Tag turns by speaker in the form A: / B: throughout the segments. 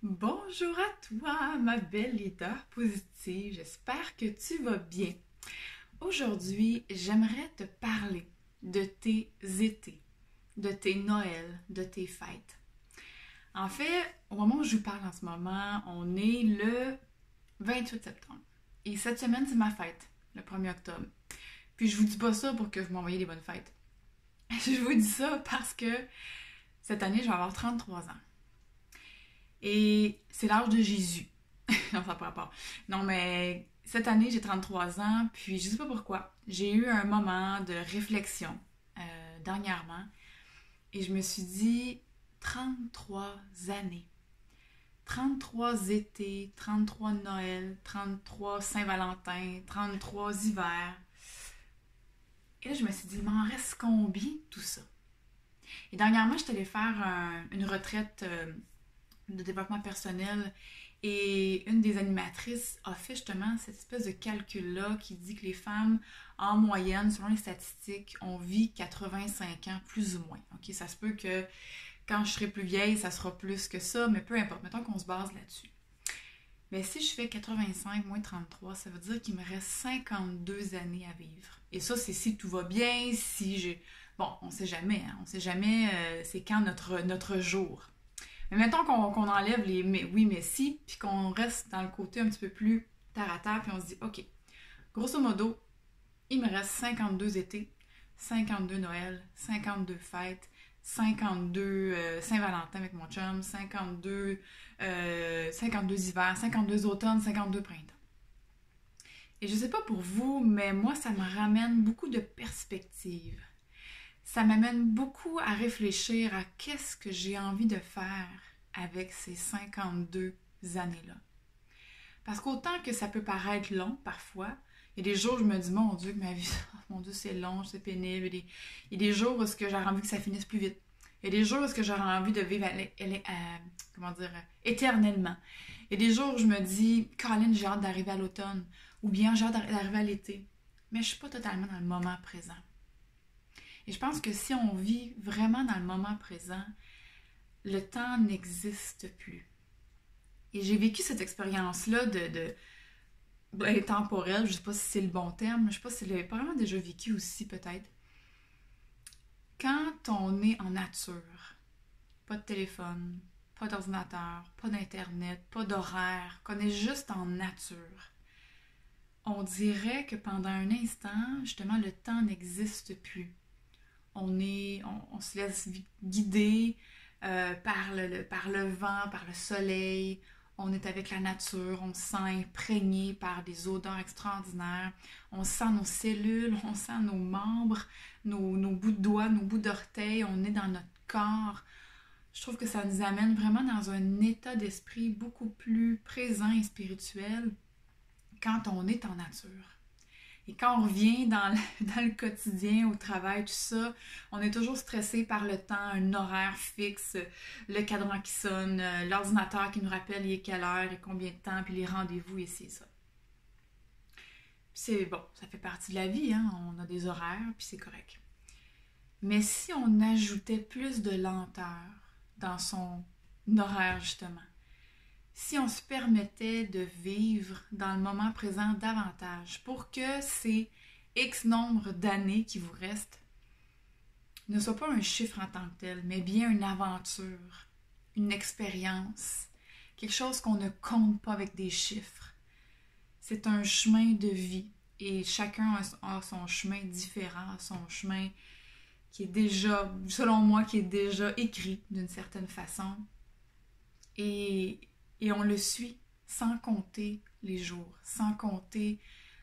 A: Bonjour à toi, ma belle leader positive. J'espère que tu vas bien. Aujourd'hui, j'aimerais te parler de tes étés, de tes Noëls, de tes fêtes. En fait, au moment où je vous parle en ce moment, on est le 28 septembre. Et cette semaine, c'est ma fête, le 1er octobre. Puis je vous dis pas ça pour que vous m'envoyiez des bonnes fêtes. Je vous dis ça parce que cette année, je vais avoir 33 ans. Et c'est l'âge de Jésus. Non, ça n'a pas rapport. Non, mais cette année, j'ai 33 ans, puis je sais pas pourquoi. J'ai eu un moment de réflexion dernièrement et je me suis dit 33 années. 33 étés, 33 Noël, 33 Saint-Valentin, 33 hivers. Et là, je me suis dit, il m'en reste combien tout ça? Et dernièrement, je suis allée faire une retraite de développement personnel et une des animatrices a fait justement cette espèce de calcul-là qui dit que les femmes, en moyenne, selon les statistiques, on vit 85 ans plus ou moins. Ok, ça se peut que quand je serai plus vieille, ça sera plus que ça, mais peu importe, mettons qu'on se base là-dessus. Mais si je fais 85 moins 33, ça veut dire qu'il me reste 52 années à vivre. Et ça, c'est si tout va bien, si j'ai... Bon, on sait jamais, hein? On sait jamais c'est quand notre jour. Mais mettons qu'on enlève les oui, mais si, puis qu'on reste dans le côté un petit peu plus terre à terre, puis on se dit, OK, grosso modo, il me reste 52 étés, 52 Noël, 52 fêtes, 52 Saint-Valentin avec mon chum, 52 hivers, 52 automnes, 52 printemps. Et je sais pas pour vous, mais moi, ça me ramène beaucoup de perspectives. Ça m'amène beaucoup à réfléchir à qu'est-ce que j'ai envie de faire avec ces 52 années-là. Parce qu'autant que ça peut paraître long parfois, il y a des jours où je me dis, mon Dieu, que ma vie, oh, mon Dieu, c'est long, c'est pénible. Il y a des jours où j'aurais envie que ça finisse plus vite. Il y a des jours où j'aurais envie de vivre éternellement. Il y a des jours où je me dis, Colin, j'ai hâte d'arriver à l'automne, ou bien j'ai hâte d'arriver à l'été. Mais je ne suis pas totalement dans le moment présent. Et je pense que si on vit vraiment dans le moment présent, le temps n'existe plus. Et j'ai vécu cette expérience-là de temporelle, je sais pas si c'est le bon terme, je sais pas si c'est probablement déjà vécu aussi peut-être. Quand on est en nature, pas de téléphone, pas d'ordinateur, pas d'internet, pas d'horaire, qu'on est juste en nature, on dirait que pendant un instant, justement, le temps n'existe plus. On se laisse guider par le vent, par le soleil. On est avec la nature, on se sent imprégné par des odeurs extraordinaires. On sent nos cellules, on sent nos membres, nos bouts de doigts, nos bouts d'orteils. On est dans notre corps. Je trouve que ça nous amène vraiment dans un état d'esprit beaucoup plus présent et spirituel quand on est en nature. Et quand on revient dans le quotidien, au travail, tout ça, on est toujours stressé par le temps, un horaire fixe, le cadran qui sonne, l'ordinateur qui nous rappelle il est quelle heure et combien de temps, puis les rendez-vous et c'est ça. Puis c'est bon, ça fait partie de la vie, hein? On a des horaires, puis c'est correct. Mais si on ajoutait plus de lenteur dans son horaire, justement, si on se permettait de vivre dans le moment présent davantage pour que ces X nombre d'années qui vous restent ne soient pas un chiffre en tant que tel, mais bien une aventure, une expérience, quelque chose qu'on ne compte pas avec des chiffres. C'est un chemin de vie et chacun a son chemin différent, son chemin qui est déjà, selon moi, qui est déjà écrit d'une certaine façon. Et on le suit sans compter les jours, sans compter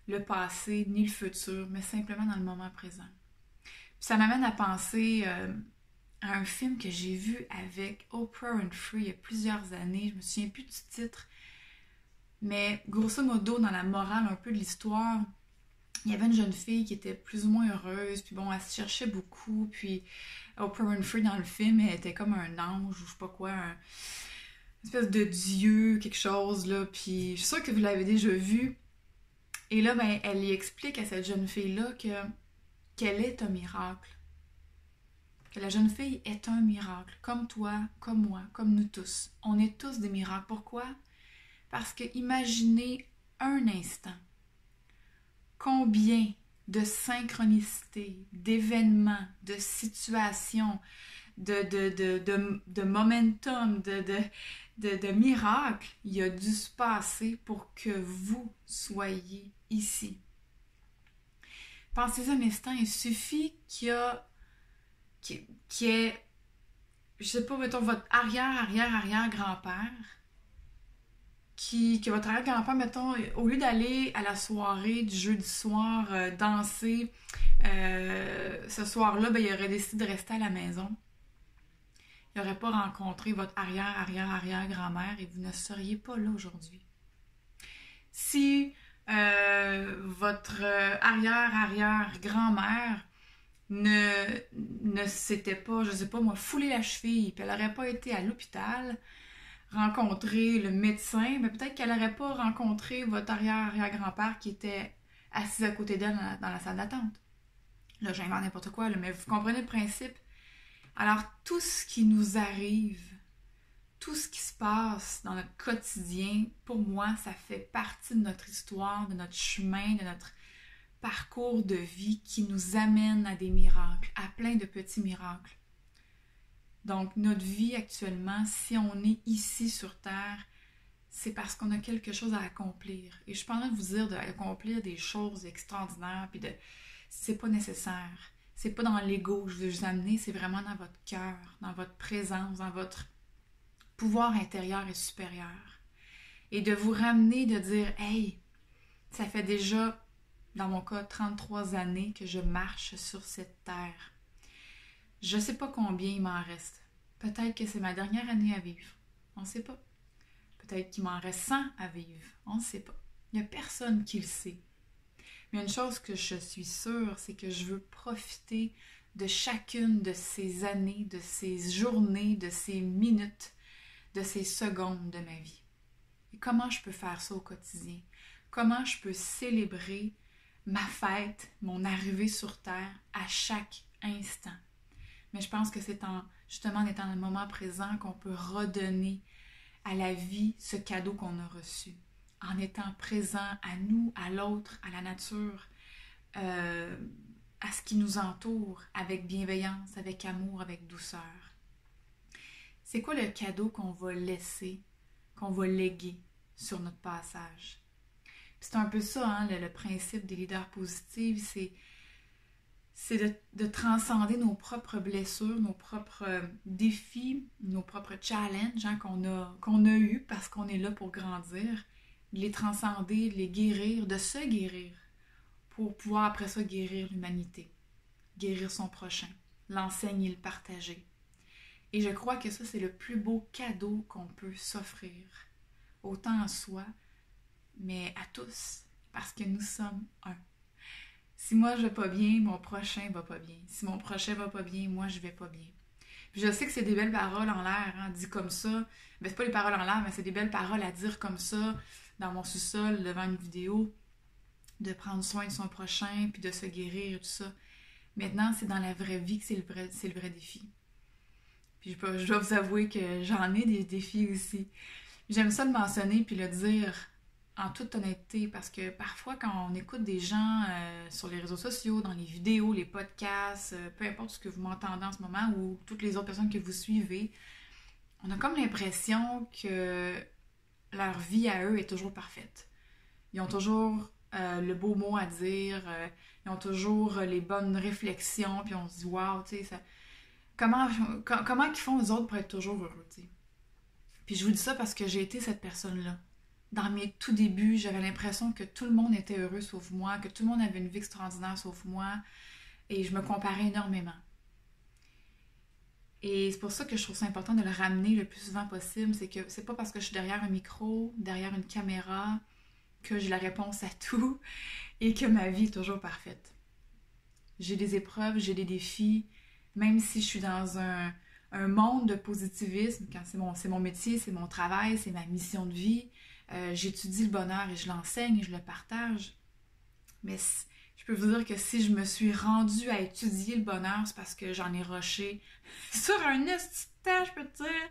A: le passé ni le futur, mais simplement dans le moment présent. Puis ça m'amène à penser à un film que j'ai vu avec Oprah Winfrey il y a plusieurs années. Je me souviens plus du titre, mais grosso modo, dans la morale un peu de l'histoire, il y avait une jeune fille qui était plus ou moins heureuse, puis bon, elle se cherchait beaucoup, puis Oprah Winfrey dans le film, elle était comme un ange ou je sais pas quoi, une espèce de dieu, quelque chose, là, puis je suis sûre que vous l'avez déjà vu. Et là, ben, elle y explique à cette jeune fille-là qu'elle est un miracle. que la jeune fille est un miracle, comme toi, comme moi, comme nous tous. On est tous des miracles. Pourquoi? Parce que imaginez un instant combien de synchronicités, d'événements, de situations, de momentum, de miracles il a dû se passer pour que vous soyez ici. Pensez un instant, il suffit qu'il y ait, je sais pas, mettons, votre arrière-grand-père, que votre arrière-grand-père, mettons, au lieu d'aller à la soirée du jeudi soir, danser, ce soir-là, ben, il aurait décidé de rester à la maison. Il n'aurait pas rencontré votre arrière-grand-mère et vous ne seriez pas là aujourd'hui. Si votre arrière-grand-mère ne s'était pas, je sais pas moi, foulé la cheville, puis elle n'aurait pas été à l'hôpital rencontrer le médecin, mais peut-être qu'elle n'aurait pas rencontré votre arrière-grand-père qui était assis à côté d'elle dans la salle d'attente. Là, j'invente n'importe quoi, là, mais vous comprenez le principe. Alors, tout ce qui nous arrive, tout ce qui se passe dans notre quotidien, pour moi, ça fait partie de notre histoire, de notre chemin, de notre parcours de vie qui nous amène à des miracles, à plein de petits miracles. Donc, notre vie actuellement, si on est ici sur Terre, c'est parce qu'on a quelque chose à accomplir. Et je suis pas en train de vous dire d'accomplir des choses extraordinaires, puis c'est pas nécessaire. C'est pas dans l'ego que je veux vous amener, c'est vraiment dans votre cœur, dans votre présence, dans votre pouvoir intérieur et supérieur. Et de vous ramener, de dire « Hey, ça fait déjà, dans mon cas, 33 années que je marche sur cette terre. Je sais pas combien il m'en reste. Peut-être que c'est ma dernière année à vivre. On sait pas. Peut-être qu'il m'en reste 100 à vivre. On ne sait pas. Il n'y a personne qui le sait. Mais une chose que je suis sûre, c'est que je veux profiter de chacune de ces années, de ces journées, de ces minutes, de ces secondes de ma vie. Et comment je peux faire ça au quotidien? Comment je peux célébrer ma fête, mon arrivée sur Terre à chaque instant? Mais je pense que c'est justement en étant dans le moment présent qu'on peut redonner à la vie ce cadeau qu'on a reçu. En étant présent à nous, à l'autre, à la nature, à ce qui nous entoure, avec bienveillance, avec amour, avec douceur. C'est quoi le cadeau qu'on va laisser, qu'on va léguer sur notre passage? C'est un peu ça, hein, le principe des leaders positifs, c'est de transcender nos propres blessures, nos propres défis, nos propres challenges hein, qu'on a eus parce qu'on est là pour grandir, de les transcender, de les guérir, de se guérir pour pouvoir après ça guérir l'humanité, guérir son prochain, l'enseigner, le partager. Et je crois que ça, c'est le plus beau cadeau qu'on peut s'offrir, autant à soi, mais à tous, parce que nous sommes un. Si moi je vais pas bien, mon prochain va pas bien. Si mon prochain va pas bien, moi je vais pas bien. Puis je sais que c'est des belles paroles en l'air, hein, dit comme ça. Ben, c'est pas les paroles en l'air, mais c'est des belles paroles à dire comme ça, dans mon sous-sol, devant une vidéo, de prendre soin de son prochain, puis de se guérir et tout ça. Maintenant, c'est dans la vraie vie que c'est le vrai défi. Puis je dois vous avouer que j'en ai des défis aussi. J'aime ça le mentionner, puis le dire en toute honnêteté, parce que parfois quand on écoute des gens sur les réseaux sociaux, dans les vidéos, les podcasts, peu importe ce que vous m'entendez en ce moment ou toutes les autres personnes que vous suivez, on a comme l'impression que leur vie à eux est toujours parfaite. Ils ont toujours le beau mot à dire, ils ont toujours les bonnes réflexions, puis on se dit « Wow, tu sais, ça... comment ils font les autres pour être toujours heureux, tu sais? » Puis je vous dis ça parce que j'ai été cette personne-là. Dans mes tout débuts, j'avais l'impression que tout le monde était heureux sauf moi, que tout le monde avait une vie extraordinaire sauf moi, et je me comparais énormément. Et c'est pour ça que je trouve ça important de le ramener le plus souvent possible, c'est que c'est pas parce que je suis derrière un micro, derrière une caméra, que j'ai la réponse à tout et que ma vie est toujours parfaite. J'ai des épreuves, j'ai des défis, même si je suis dans un monde de positivisme, quand c'est mon métier, c'est mon travail, c'est ma mission de vie. J'étudie le bonheur et je l'enseigne et je le partage. Mais je peux vous dire que si je me suis rendue à étudier le bonheur, c'est parce que j'en ai rushé sur un instant, je peux te dire.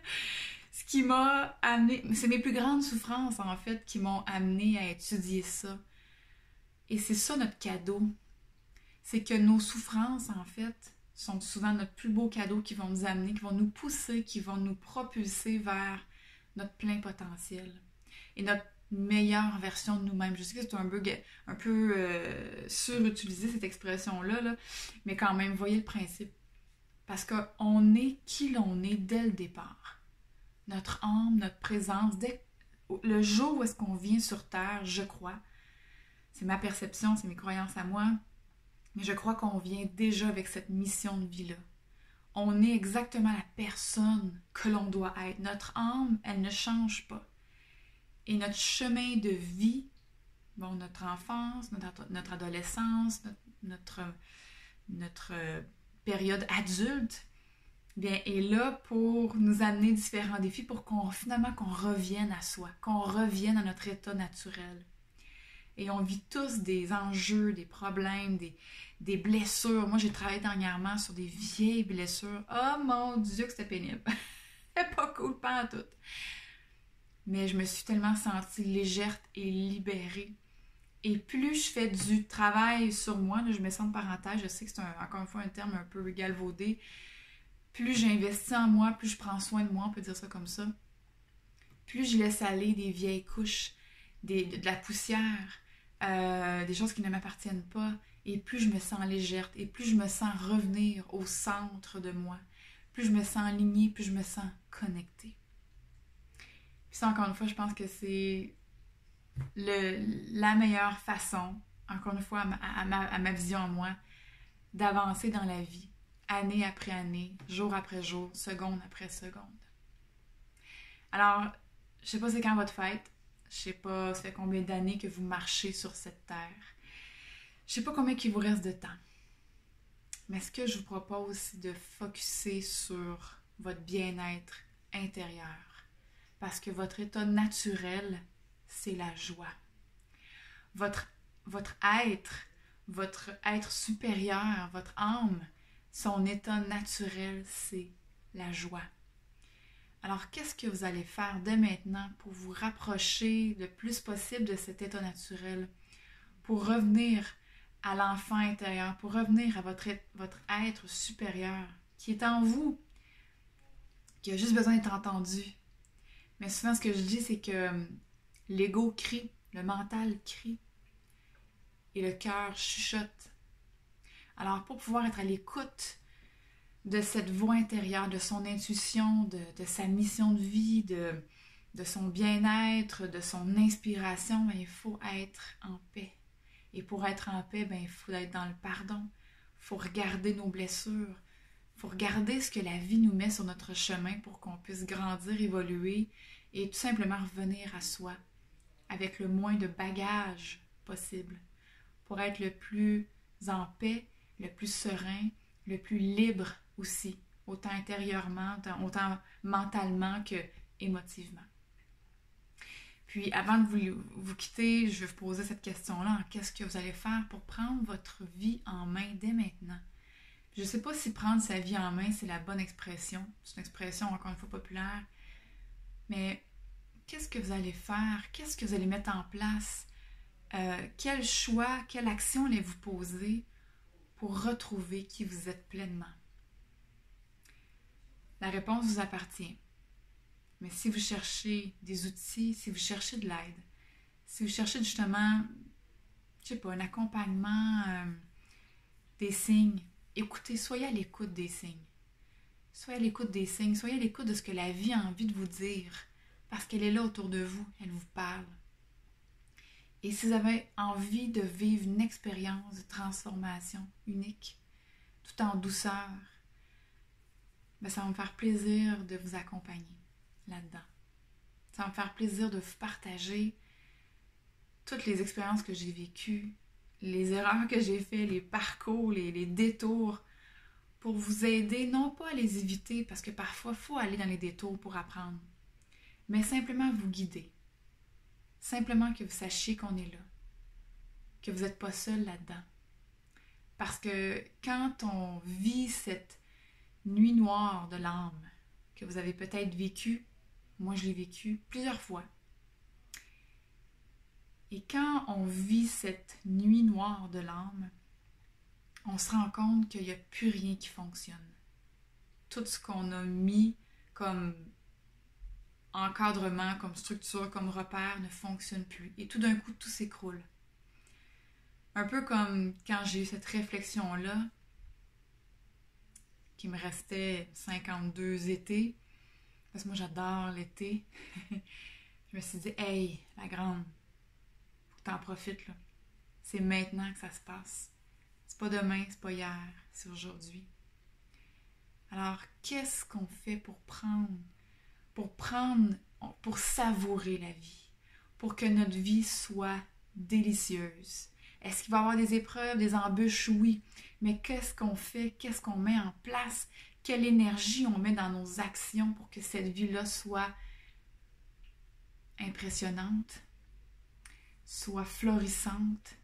A: Ce qui m'a amené... C'est mes plus grandes souffrances, en fait, qui m'ont amené à étudier ça. Et c'est ça notre cadeau. C'est que nos souffrances, en fait, sont souvent notre plus beau cadeau qui vont nous amener, qui vont nous pousser, qui vont nous propulser vers notre plein potentiel. Et notre meilleure version de nous-mêmes. Je sais que c'est un peu surutilisé cette expression-là, là, mais quand même, voyez le principe. Parce qu'on est qui l'on est dès le départ. Notre âme, notre présence, le jour où est-ce qu'on vient sur Terre, je crois, c'est ma perception, c'est mes croyances à moi, mais je crois qu'on vient déjà avec cette mission de vie-là. On est exactement la personne que l'on doit être. Notre âme, elle ne change pas. Et notre chemin de vie, bon, notre enfance, notre adolescence, notre période adulte, bien, est là pour nous amener différents défis pour finalement qu'on revienne à soi, qu'on revienne à notre état naturel. Et on vit tous des enjeux, des problèmes, des blessures. Moi, j'ai travaillé dernièrement sur des vieilles blessures. Oh mon Dieu que c'était pénible! C'était pas cool, pas en tout. Mais je me suis tellement sentie légère et libérée. Et plus je fais du travail sur moi, là, je mets ça en parenthèse, je sais que c'est encore une fois un terme un peu galvaudé, plus j'investis en moi, plus je prends soin de moi, on peut dire ça comme ça, plus je laisse aller des vieilles couches, de la poussière, des choses qui ne m'appartiennent pas, et plus je me sens légère, et plus je me sens revenir au centre de moi, plus je me sens alignée, plus je me sens connectée. Puis ça, encore une fois, je pense que c'est la meilleure façon, encore une fois, à ma vision à moi, d'avancer dans la vie, année après année, jour après jour, seconde après seconde. Alors, je sais pas c'est quand votre fête, je sais pas ça fait combien d'années que vous marchez sur cette terre, je sais pas combien il vous reste de temps, mais ce que je vous propose, c'est de focusser sur votre bien-être intérieur, parce que votre état naturel, c'est la joie. Votre être supérieur, votre âme, son état naturel, c'est la joie. Alors, qu'est-ce que vous allez faire dès maintenant pour vous rapprocher le plus possible de cet état naturel, pour revenir à l'enfant intérieur, pour revenir à votre être supérieur qui est en vous, qui a juste besoin d'être entendu. Mais souvent, ce que je dis, c'est que l'ego crie, le mental crie et le cœur chuchote. Alors, pour pouvoir être à l'écoute de cette voix intérieure, de son intuition, de sa mission de vie, de son bien-être, de son inspiration, bien, il faut être en paix. Et pour être en paix, bien, il faut être dans le pardon. Il faut regarder nos blessures. Il faut regarder ce que la vie nous met sur notre chemin pour qu'on puisse grandir, évoluer et tout simplement revenir à soi avec le moins de bagages possible pour être le plus en paix, le plus serein, le plus libre aussi, autant intérieurement, autant mentalement que émotivement. Puis avant de vous quitter, je vais vous poser cette question-là. Qu'est-ce que vous allez faire pour prendre votre vie en main dès maintenant? Je ne sais pas si prendre sa vie en main, c'est la bonne expression. C'est une expression encore une fois populaire. Mais qu'est-ce que vous allez faire? Qu'est-ce que vous allez mettre en place? Quel choix, quelle action allez-vous poser pour retrouver qui vous êtes pleinement? La réponse vous appartient. Mais si vous cherchez des outils, si vous cherchez de l'aide, si vous cherchez justement, je sais pas, un accompagnement, des signes, écoutez, soyez à l'écoute des signes. Soyez à l'écoute des signes, soyez à l'écoute de ce que la vie a envie de vous dire, parce qu'elle est là autour de vous, elle vous parle. Et si vous avez envie de vivre une expérience de transformation unique, tout en douceur, bien, ça va me faire plaisir de vous accompagner là-dedans. Ça va me faire plaisir de vous partager toutes les expériences que j'ai vécues, les erreurs que j'ai faites, les parcours, les détours, pour vous aider, non pas à les éviter, parce que parfois, il faut aller dans les détours pour apprendre, mais simplement vous guider. Simplement que vous sachiez qu'on est là, que vous n'êtes pas seul là-dedans, Parce que quand on vit cette nuit noire de l'âme que vous avez peut-être vécue, moi je l'ai vécue plusieurs fois. Et quand on vit cette nuit noire de l'âme, on se rend compte qu'il n'y a plus rien qui fonctionne. Tout ce qu'on a mis comme encadrement, comme structure, comme repère ne fonctionne plus. Et tout d'un coup, tout s'écroule. Un peu comme quand j'ai eu cette réflexion-là, qu'il me restait 52 étés, parce que moi j'adore l'été. Je me suis dit, hey, la grande, faut que t'en profites, là. C'est maintenant que ça se passe. C'est pas demain, c'est pas hier, c'est aujourd'hui. Alors, qu'est-ce qu'on fait pour savourer la vie, pour que notre vie soit délicieuse? Est-ce qu'il va y avoir des épreuves, des embûches? Oui. Mais qu'est-ce qu'on fait? Qu'est-ce qu'on met en place? Quelle énergie on met dans nos actions pour que cette vie-là soit impressionnante, soit florissante,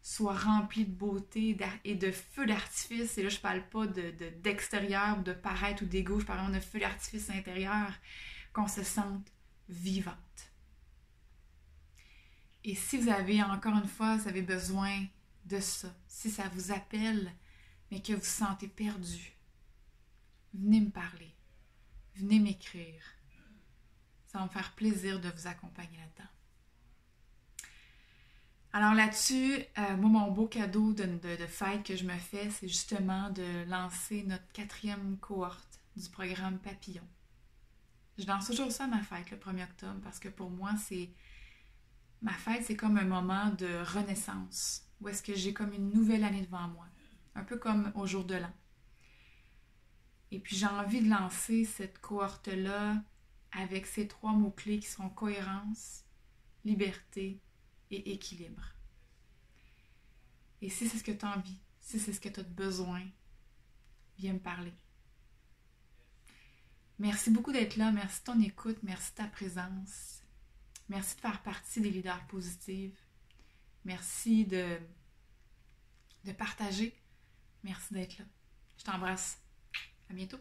A: soit remplie de beauté et de feux d'artifice? Et là, je parle pas d'extérieur, de paraître ou d'ego, je parle vraiment de feux d'artifice intérieur, qu'on se sente vivante. Et si vous avez, encore une fois, vous avez besoin de ça, si ça vous appelle, mais que vous vous sentez perdu, venez me parler, venez m'écrire. Ça va me faire plaisir de vous accompagner là-dedans. Alors là-dessus, moi, mon beau cadeau de fête que je me fais, c'est justement de lancer notre 4e cohorte du programme Papillon. Je lance toujours ça à ma fête, le 1er octobre, parce que pour moi, ma fête, c'est comme un moment de renaissance, où est-ce que j'ai comme une nouvelle année devant moi, un peu comme au jour de l'an. Et puis j'ai envie de lancer cette cohorte-là avec ces 3 mots-clés qui sont cohérence, liberté et équilibre. Et si c'est ce que tu as envie, si c'est ce que tu as besoin, viens me parler. Merci beaucoup d'être là, merci de ton écoute, merci de ta présence. Merci de faire partie des leaders positifs. Merci de partager. Merci d'être là. Je t'embrasse. À bientôt.